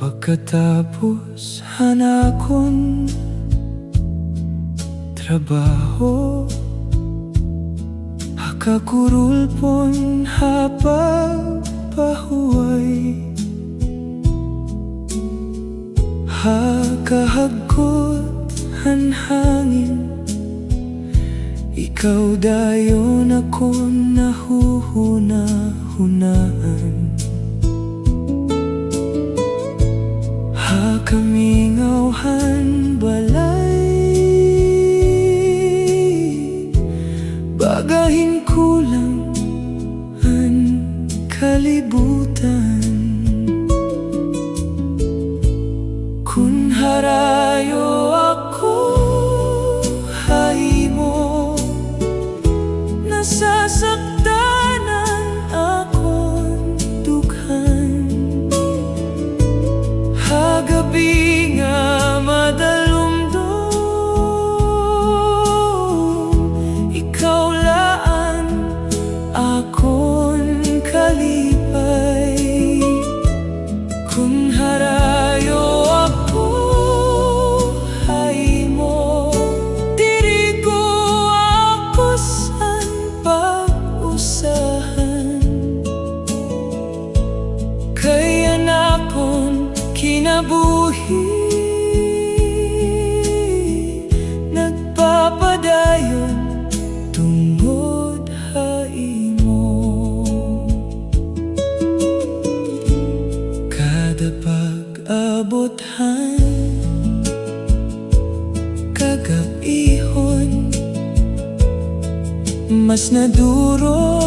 Pagkatapos hanakon trabaho, hakakurulpon hapag pahuway, hakahagkot han hangin. Ikaw dayon akong nahuhuna-hunaan, kamingawhan balay, bagahin kulang ang kalibutan. Kun harayo ako, hahimo, nasasaktanan akong dughan. Hagabi nga madalumdum, ikaw laan akon kalipay. Kung harayo ako, hahimo, diri ko ako san pag-usahan. Kaya napon kinabuhi, nagpapadayon tungod haimo. Kada pag-abothan kagab-ihon, mas naduro